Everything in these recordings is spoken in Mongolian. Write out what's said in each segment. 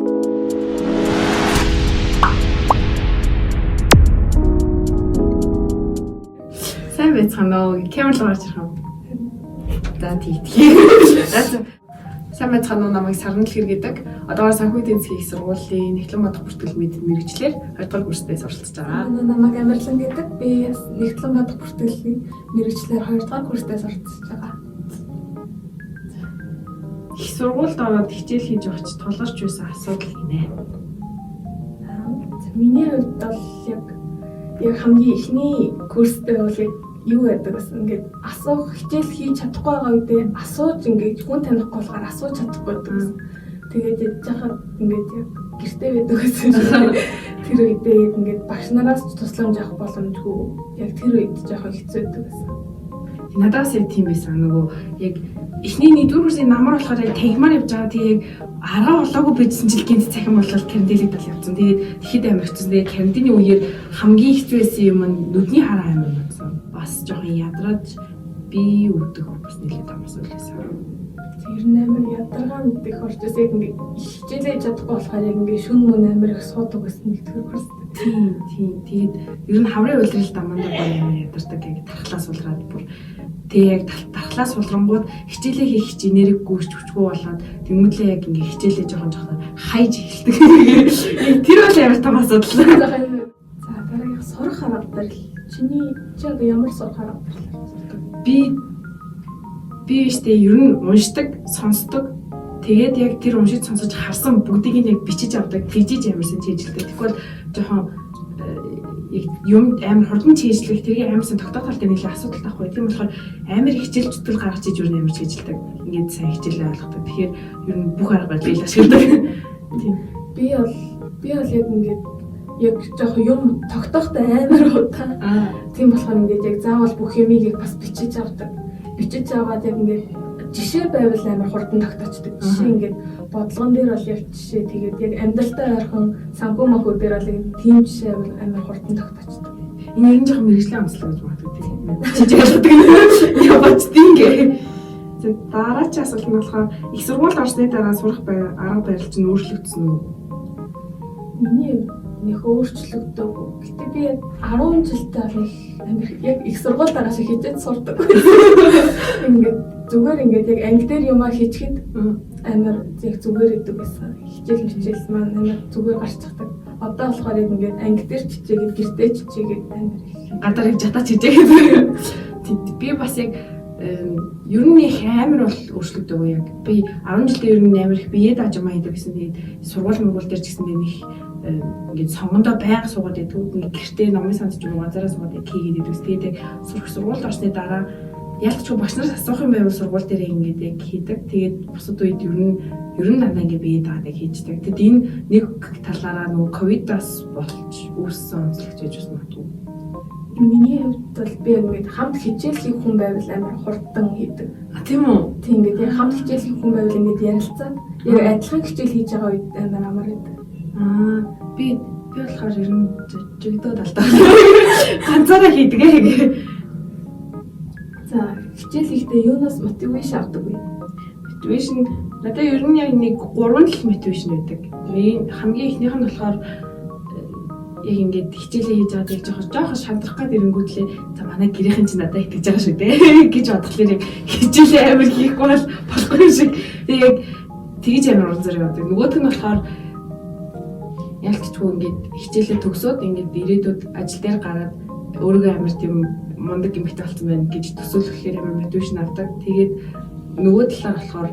Сайн байцгаана уу? Камер руу гарч ирэх юм. За тийм. Сайн байцгаана уу? Намайг Сарнал хэргэдэг. Одоогоор санхүү эдийн засгийн их сургуулийн Нэгтлэн бодох бүртгэл мэргэжлэр 2 дугаар курстээс оролцож байгаа. Намайг Амарлан гэдэг. Би бас Нэгтлэн бодох бүртгэлийн мэргэжлэр 2 дугаар курстээс оролцож байгаа. Их сургуульд ороод хичээл хийж явах ч тулгарч байсан асуудал гинэ. Миний хувьд бол яг хамгийн ихний курстэй бол юу гэдэг вэ? Ингээд асуух хичээл хийж чадахгүй байгаа үедээ асууж ингээд хүн танихгүй болохоор асууж чадахгүй гэдэг. Тэгээд яж хахад ингээд яг гэртээ байдаг гэсэн шиг тэр үедээ яг ингээд багш нараас ч тусламж авах боломжгүй яг тэр үед жоохон хэцүү байдаг гэсэн. Надаас яг тийм байсан. Нөгөө яг эхний 1-р курсын намар болохоор яг танхимаар явж байгаа. Тэгээд арга болоогүй бидсэн жил гинт цахим болол карантинлэгдэл явцсан. Тэгээд тэгэхэд амар хэцүү. Тэгээд карантины үеэр хамгийн хэцүү байсан юм нь нүдний хараа амар болсон. Бас жоохон ядраад би өвдөх бас нэлээд амсуул байсан. Тэр амар ядаргаан мэдэх орж ирсэн. Яг ингээд хичээлээ чадахгүй болохоор яг ингээд шүн мөн амар их суудаг гэсэн нэгтгэр курс. Тийм. Тэгээд ер нь хаврын үйлрэл дамаандаа гоё амар ядардаг. Яг тархлаас сулраад бүр тэг яг тархлаас сулрангууд хичээлээ хийх гэж энерги гүйж хүчгүй болоод тэмүүлээ яг ингээ хичээлээ жоохон хайж эхэлдэг. Тэр бол амар том асуудал. За дараагийн сурах арга барил. Чиний ямар сурах арга барил? Би штэ ер нь уншдаг, сонсдог. Тэгээд яг тэр уншиж сонсож харсан бүгдийг яг бичиж авдаг, тэгжиж ямарсан чийжилдэг. Тэгвэл жоохон юм амар хурдан чийжлэх тэрийг амарсан тогтоох талтай нэлээд асуудал тахгүй. Тийм болохоор амар хичээл зүтгэл гаргаж иж юу нэмэр чийжилдэг. Ингээд сайн хичээлээ ойлгодог. Тэгэхээр ер нь бүх арга барилыг ашигладаг. Тийм. Би бол яг ингээд яг жоохон юм тогтоохтой амар удаа. Тийм болохоор ингээд яг заавал бүх юмыг бас бичиж авдаг. Бичиж аваад яг ингээд жишээ байвал амар хурдан тогтоочдөг. Жишээ ингээд бодлогон дээр бол яг жишээ тэгээд яг амьдралтай ойрхон санхүү махуу дээр бол тийм жишээ бол амар хурдан тогтоочдөг. Энэ яг жоохон мэрэгжлийн онцлог гэж магадгүй тийм. Чиж ялгадаг. Яваач тийгээ. За дараагийн асуулт нь болохоор их сургуульд орсны дараа сурах арга барил чинь өөрчлөгдсөн үү? Миний нэг өөрчлөгдөөгүй. Гэтэ би 10 жилдээ бол яг их сургуульд байгаа шиг хичээж сурдаг. Ингээд зүгээр ингээд яг анги дээр юмаа хийчихэд амар яг зүгээр идэг байсан. Хичээл маань амар зүгээр гарч чаддаг. Одоо болохоор яг ингээд анги дээр чичээгээд гэртээ чичээгээд амар гадар их жатаач хийжээгээд. Би бас яг ер нь их амар бол өөрчлөгдөөгүй яг. Би 10 жилдээ ер нь амар их биеэ дааж юмаа хийдэг гэсэн. Тэгээд сургууль дээр ч гэсэн нэг ингээд сонгондоо байнга суугаад байдаг. Ингээд гэртээ номын санд ч юм уу газараа суугаад хийгээд идэв. Тэгээд сургуульд орсны дараа ялцгүй багш нараас асуух юм байвал сургууль дээр ингээд яг хийдэг. Тэгээд бусад үед ер нь дандаа ингээд биеэ даадаг хийждэг. Тэгэд энэ нэг талаараа нөгөө ковидаас болж үүссэн онцлог гэж бас магадгүй. Миний хувьд бол би ингээд хамт хичээл хийх хүн байвал амар хурдан хийдэг. Тийм үү? Тийм ингээд яг хамт хичээл хийх хүн байвал ингээд ярилцаад яг адилхан хичээл хийж байгаа үед амар байдаг. Би болохоор ер нь жигдөө талдаа ганцаараа хийдэг. За хичээл хийхдээ юунаас мотивашн авдаг вэ? Мотивашн надад ер нь яг нэг 3 л мотивашн байдаг. Нэг хамгийн ихнийх нь болохоор яг ингээд хичээлээ хийж байгаа гэж жоохон шантрах гээд ирэнгүүтлээ за манай гэрийнхэн ч надад итгэж байгаа шүү дээ гэж бодглохлоор яг хичээлээ амар хийхгүй бол болохгүй шиг яг тэгж амар уран зориг авдаг. Нөгөөх нь болохоор ялцчгүй ингээд хичээлээ төгсөөд ингээд ирээдүйд ажил дээр гараад өөрийгөө амар тийм мундаг эмэгтэй болсон байна гэж төсөөлөхээр амар мотивашн авдаг. Тэгээд нөгөө талаар болохоор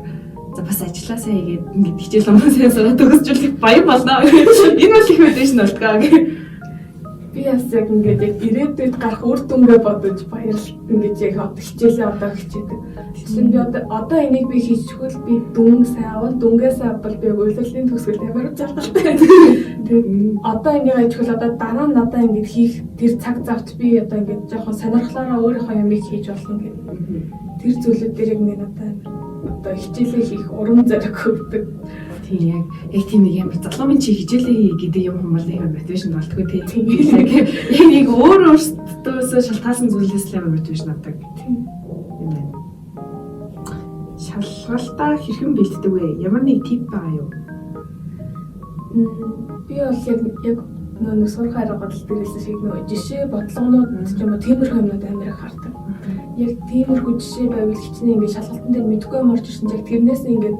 за бас ажилласаа хийгээд ингээд хичээл амнасаа сураад төгсжүүлэх баян болно. Энэ бол их мотивашн болтгоо. Би бас яг ингээд яг ирээдүйд гарах үр дүнгээ бодож баярлал ингээд яг хичээлээ одоо хичээдэг. Тэгсэн би одоо энийг би хийчихвэл би дүн сайн авал дүнгээ сайн авбал би уйлалын төгсгөл амар жаргалтай. Тэгээд одоо энийг хийчихвэл одоо дараа нь надаа ингээд хийх тэр цаг завт би одоо ингээд жоохон сонирхлоороо өөрийнхөө юмыг хийж болно гэдэг. Тэр зүйлүүд дээр яг надаа одоо хичээлээ хийх урам зориг өгдөг. Тийм яг тийм нэг ямар залуумын чи хичээлээ хий гэдэг юм хүмүүс нэг мотивашн болтгоо тийм. Яг нэг өөрөөсөө шалтгаалсан зүйлээс л амар мотивашн авдаг. Тийм. Юм байна. Шалгалтаа хэрхэн бэлддэг вэ? Ямар нэг тип байгаа юу? Би бол яг нэг сурах арга бодол дээрээс шиг нөгөө жишээ бодлогонууд ч юм уу тиймэрхүү юмнууд амар их хардаг. Яг тиймэрхүү жишээ байвал хичнээн ингээд шалгалтын дээр мэдгүй юм орж ирсэн яг тэрнээс ингээд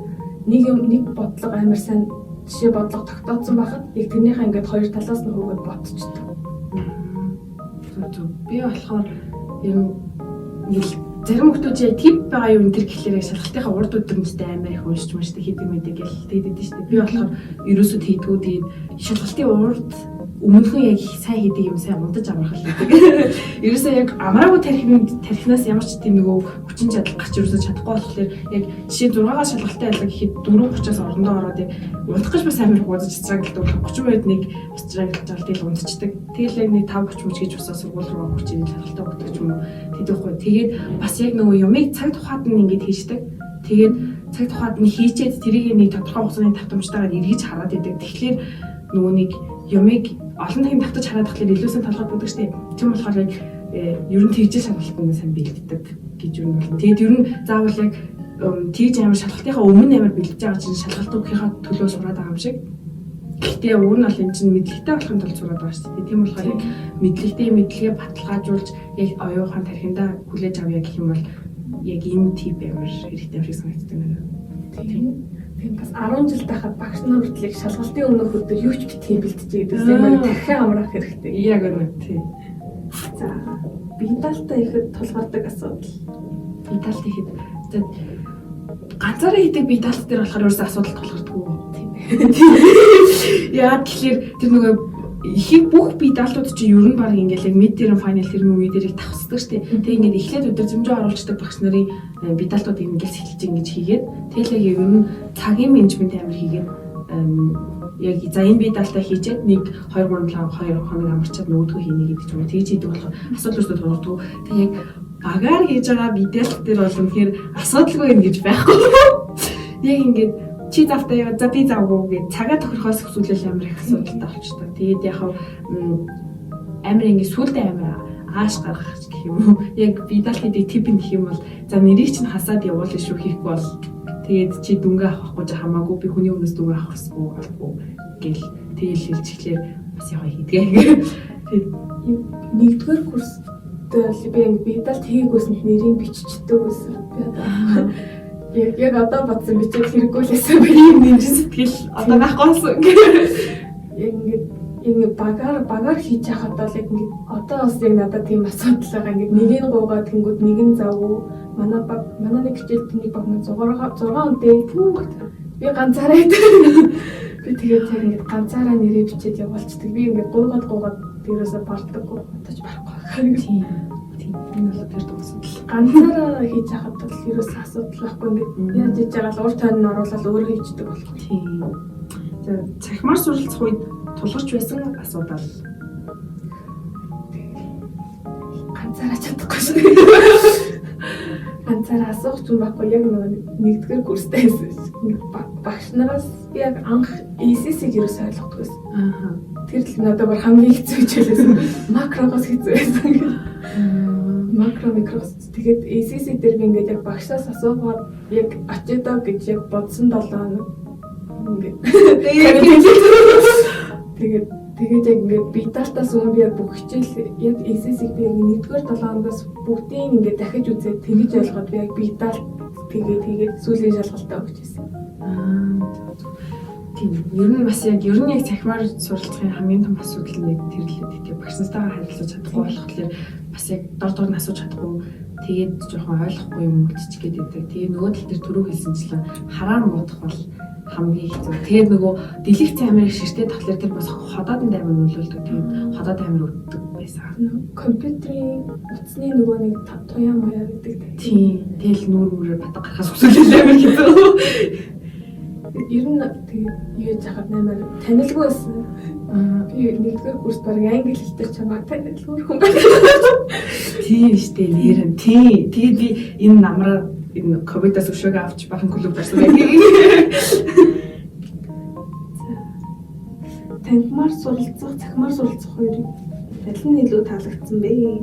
нэг бодлого амар сайн жишээ бодлого тогтооцсон байхад яг тэрнийхээ ингээд хоёр талаас нь хөөгд бодчихдог. Би болохоор ер нь зарим хүмүүс яг тип байгаа юм тэр гэхлээр шалгалтынхаа урд өдрөмжтэй амар их уншиж маштай хийдэг мэдэг гэл тэгдэд шүү дээ. Би болохоор ерөөсөө тэгдэггүй тэгээд шалгалтын урд өмнөхөн яг сайн хийдэг юм сайн удаж амархал гэдэг. Ерөөсөө яг амраагүй тархинаас ямар ч тийм нөгөө хүчин чадал гарч ерөөсөө чадахгүй болохоор яг жишээ 6-аар шалгалтын алга гэхэд 4:30-аас орондоо ороод яг унтах гэж бас амар хуудаж цэцрагдлаа 30 минут нэг цэцрагдлж авал тэгэл унтчихдаг. Тэгэл яг нэг 5:30 мөч гэж босоо сургууль руу өгч ирэл шалгалтаа өгдөг юм уу. Тэдэхгүй. Тэгээд бас яг нөгөө юмыг цаг тухайд нь ингэж хийждэг. Тэгээд цаг тухайд нь хийчээд тэрийг нэг тодорхой хугацааны давтамжтайгаар эргэж хараад идэг. Тэгэхээр нөгөө нэг юмыг олон дахин давтаж хараад тахлаар илүүсэн толгой бүдэг штеп. Тийм болохоор яг ер нь тэгж шалгалтанд сайн бэлддэг гэж юу болно. Тэгээд ер нь заавал яг тэгж амар шалгалтынхаа өмнө амар бэлдэж байгаа чинь шалгалт өгөхийнхаа төлөө сураад байгаа юм шиг. Гэхдээ уг нь бол энэ чинь мэдлэгтэй болохын тулд сураад байгаа шүү дээ. Тийм болохоор яг мэдлэгээ баталгаажуулж яг оюухан тархиндаа хүлээж авъя гэх юм бол яг энэ тип амар хэрэгтэй юм шиг санагддаг байна. Тийм бас 10 жил тахад багш нар хүртэл шалгалтын өмнөх өдөр юу ч битгий бэлтжээ гэдэг юм дахин амрах хэрэгтэй. Яг үнэ тийм. За биталтай ихэд тулгардаг асуудал. Биталт ихэд ганцаараа хийдэг биталт дээр болохоор ерөөсөө асуудал тулгардаггүй. Тийм. Яа тэгэхээр тэр нөгөө их бүх биталтууд чинь ер нь баг ингээл яг мид дээр файнал тэрний үе дээр тавсдаг штеп. Тэг ингээд эхлээд өдөр зэмжөө оруулцдаг багш нарын биталтууд ингээд сэлж ингэж хийгээд тэгэл яг ер нь цагийн менежмент амар хийгээд яг за энэ биталтаа хийчихэд нэг 2 хоног амарчаад нөгөөдгөө хийнэ гэдэг ч юм уу. Тэгж хийдэг болохоор асуудал үүсэж тулгардаг. Тэг яг багаар хийж байгаа биталт дээр бол үнэхээр асуудалгүй юм гэж байхгүй. Яг ингээд чи завтаа яа за би завгүй гэж цагаа тохирохоос хүсүүлэл амар их асуудалтай болчихдог. Тэгээд яг амар ингэ сүулдэ амар ааш гаргах гэх юм уу. Яг бидал хийдэг тип гэх юм бол за нэрийг чинь хасаад явуулна шүү хийхгүй бол тэгээд чи дүнгээ авахгүй ч хамаагүй би хүний өмнөөс дүнгээ авах хэрэггүй болов гэл тэгэл хэлж ихлээр бас яа хийдгээ. Тэгээд нэгдүгээр курст би бидал хийгүйсэнд нэрийг биччихдэг байсан. Яг одоо бодсон бичээд хэрэггүй л байсан би юм нэмжин сэтгэл одоо байхгүй болсон. Яг ингээд багаар хийж яхад бол яг ингээд одоо бас яг надад тийм асуудал байгаа. Ингээд нэгийг гуугаад тэнгууд нэг нь завгүй. Манай нэг хичээл тэнийг баг 6 хүнтэй би ганцаараа идэв. Би тэгээд яг ингээд ганцаараа нэрээ бичээд явуулчихдаг. Би ингээд гуугаад тэрөөсөө болдоггүй. Отож байхгүй. Тийм. Энэ бол тэр асуудал. Ганцаараа хийж яхад бол ерөөс асуудал байхгүй. Ингээд яаж хийж байгаа л ур тойрон нь оруулаад өөрөө хийждэг болох. Тийм. За цахимаар суралцах үед тулгарч байсан асуудал. Ганцаараа чадахгүй шүү. Ганцаараа асуух юм байхгүй. Яг нэгдүгээр курстай байсан. Багш нараас би яг анх ECC-г ерөөс ойлгохгүй байсан. Аа. Тэр л надад бүр хамгийн хэцүү хичээлсэн. Макрогоос хэцүү байсан. Макро микрос тэгээд ECC дээр би ингээд яг багшаас асуугаад яг очидоо гэж яг бодсон 7 хоног ингээд тэгээд яг ингээд битартаас өмнө би яг бүх хичээл яг ECC би яг 1-р 7 хоногоос бүгдийг ингээд дахиж үзээд тэгж ойлгоод би яг битарт тэгээд сүүлийн шалгалтаа өгч ирсэн. Тийм. Ер нь бас яг цахимаар суралцахын хамгийн том асуудал нь яг тэр л гэдэг. Багшнастайгаа харилцаж чадахгүй болохоор бас яг дор нь асууж чадахгүй. Тэгээд жоохон ойлгохгүй юм үлдчих гээд байдаг. Тэгээ нөгөө тал дээр түрүү хэлсэнчлэн хараа муудах бол хамгийн хэцүү. Тэгээд нөгөө дэлгэц амир их ширтээ тахлаар тэр бас ходоодын амир нөлөөлдөг. Тэгээд ходоод амир өгдөг байсан. Компьютерийн утасны нөгөө нэг туяа маяа гэдэг. Тийм. Тэгэл нүүр батга гарахаас хүсэлээ амир хэцүү. Ер нь тэгээд яаж яхад нэмэр танилгүй байсан. Би 1-р курс баг англи хэлтэй чамаа танилгүй хүн байна. Тийм штэ нэрэн. Тийм. Тэгээд би энэ намраа энэ ковидаас өшөөг авч бахан клуб байсан байх. Танхимаар суралцах, цахимаар суралцах хоёрыг аль нь илүү таалагдсан бэ?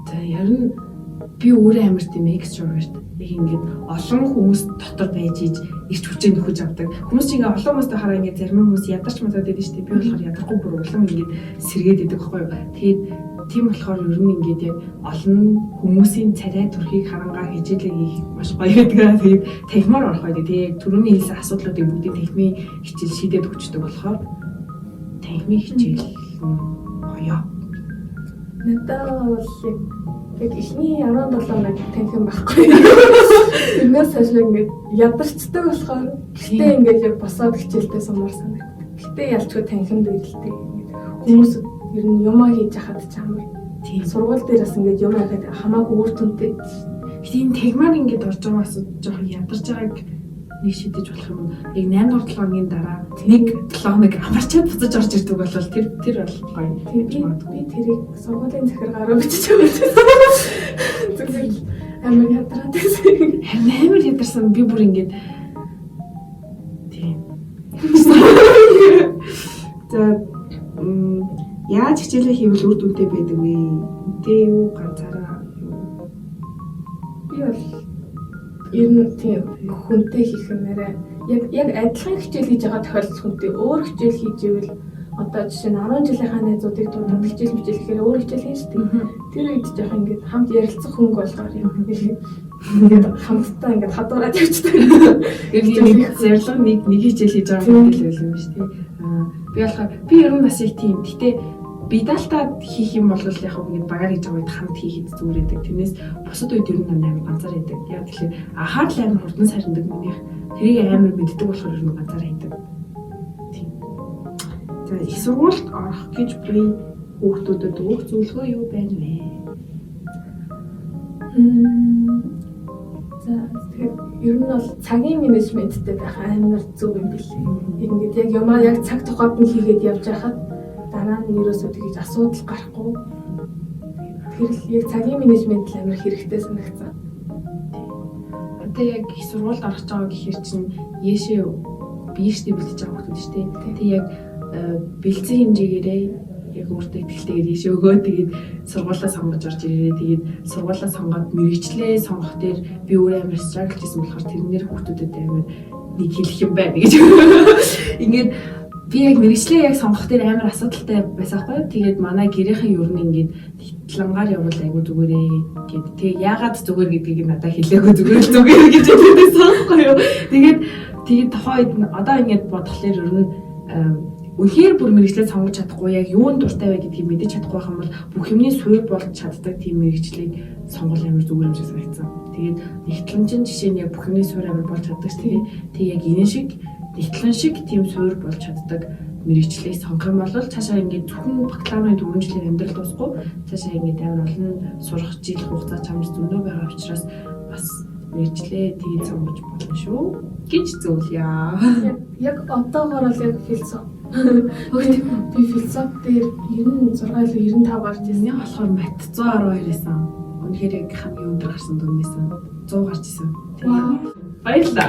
За ер нь би өөрөө амар тийм экстроверт. яг ингээд олон хүмүүс дотор байж иж ирч хүчээ нөхөж авдаг. Хүмүүс чинь ингээд олон хүмүүстэй хараа ингээд зарим хүмүүс ядарч матаад байдаг шүү дээ. Би болохоор ядархгүй бүр улам ингээд сэргээд идэг байхгүй юу. Тэгээд тийм болохоор ер нь ингээд яг олон хүмүүсийн царай төрхийг харангаа хичээлээ хийх маш гоё байдаг. Тэгээд техмор орох байдаг. Тэгээд түрүүний хэлсэн асуудлуудыг бүгдийг техмийн хичээл шийдээд өгчдөг болохоор техмийн хичээл гоё. Надад бол яг эхний 17 хоног танхим байхгүй. Тэрнээс хойш ингээд ядарчдаг болохоор гэтээ ингээд яг босоод хичээлдээ сумаар санагдав. Гэтээ ялчгүй танхимд ирэлтэй. Хүмүүс ер нь юмаа хийж хахад ч амар. Тийм сургууль дээр бас ингээд юм хийхэд хамаагүй үр дүнтэй. Тийм техмаар ингээд орж байгаагаас жоохон ядарч байгааг нэг шидэж болох юм. Яг 8 дугаар 7 хоногийн дараа нэг 7 хоног амарчаад буцаж орж ирдэг бол тэр бол гоё. Би тэрийг сургуулийн захиргаараа бичиж байгаа. Зүгээр амар ядраад байсан. Амар ядарсан би бүр ингээд тийм. За яаж хичээлээ хийвэл үр дүнтэй байдаг вэ? Тэ юу ганцаараа юу? Би бол ер нь тийм хүнтэй хийх юм арай яг адилхан хичээл хийж байгаа тохиолдол хүнтэй өөр хичээл хийж ивэл одоо жишээ нь 10 жилийнхаа найзуудыг дуудаад хичээл гэхээр өөр хичээл хийжтэй. Тэр үед жоох ингээд хамт ярилцах хөнгө болгоор юм. Ингээд хамтдаа ингээд хадуураад явчихдаг. Нэг зорилго нэг хичээл хийж байгаа юм л юм шүү дээ. Би болохоор би ер нь бас их тийм. Гэтэ бидалтад хийх юм бол яг ингээд багаар хийж байгаа үед хамт хийхэд зүгээр байдаг. Тэрнээс бусад үед ер нь амар ганцаар байдаг. Яг тэгэхээр анхаарал амар хурдан сарндаг минийх. Тэрийг амар мэддэг болохоор ер нь ганцаар хийдэг. Тийм. За их сургуульд орох гэж би хүүхдүүдэд өгөх зөвлөгөө юу байна вэ? За тэгэхээр ер нь бол цагийн менежменттэй байх амар зөв юм билээ. Ингээд яг юмаа яг цаг тухайд нь хийгээд явж байхад дараа нь ерөөсөө тэгж асуудал гарахгүй. Тэр л яг цагийн менежмент л амар хэрэгтэй санагцсан. Одоо яг их сургуульд орох гэж байгаа гэхээр чинь яашээ биештэй бэлдэж байгаа хүмүүс шүү дээ. Тэг яг бэлдсэн хэмжээгээрээ яг өөртөө ихтэйгээр ийшээ өгөө тэгээд сургуулаа сонгож орж ирээ. Тэгээд сургуулаа сонгоод мэрэгчлээ сонгох дээр би өөрөө амар struggle хийсэн болохоор тэрнэр хүүхдүүдэд амар нэг хэлэх юм байна гэж. Ингээд би яг мэрэгчлээ яг сонгох дээр амар асуудалтай байсан байхгүй. Тэгээд манай гэрийнхэн ер нь ингээд талангаар явуул айгу зүгээрээ гэд. Тэгээд яагаад зүгээр гэдгийг надад хэлээгүй зүгээр гэж хэлсэн байхгүй юу. Тэгээд тохойд одоо ингээд бодглохлоор ер нь үнэхээр бүр мэрэгчлээ сонгож чадахгүй яг юунд дуртай вэ гэдгийг мэдэж чадахгүй байх юм бол бүх юмний суурь болж чаддаг тийм мэрэгчлийг сонгол амар зүгээр юм шиг санагдсан. Тэгээд нэгтлэн жишээ нь яг бүх юмний суурь амар болж чаддаг шүү дээ. Тэг яг энэ шиг нэгтлэн шиг тийм суурь болж чаддаг мэрэгчлийг сонгох юм бол цаашаа ингээд зөвхөн бакалаврын 4 жилийн амьдрал дуусахгүй цаашаа ингээд амар олон сурах жил хугацаа чамд зөндөө байгаа учраас бас мэрэгчлээ тэгээд сонгож болно шүү гэж зөвлөе. Яг одоогоор л яг би философи дээр 96 или 95 гарч ирсэн. Яг болохоор мат 112 байсан. Үнэхээр яг хамгийн өндөр гарсан дүн байсан. 100 гарч ирсэн. Тэгээд баярлалаа.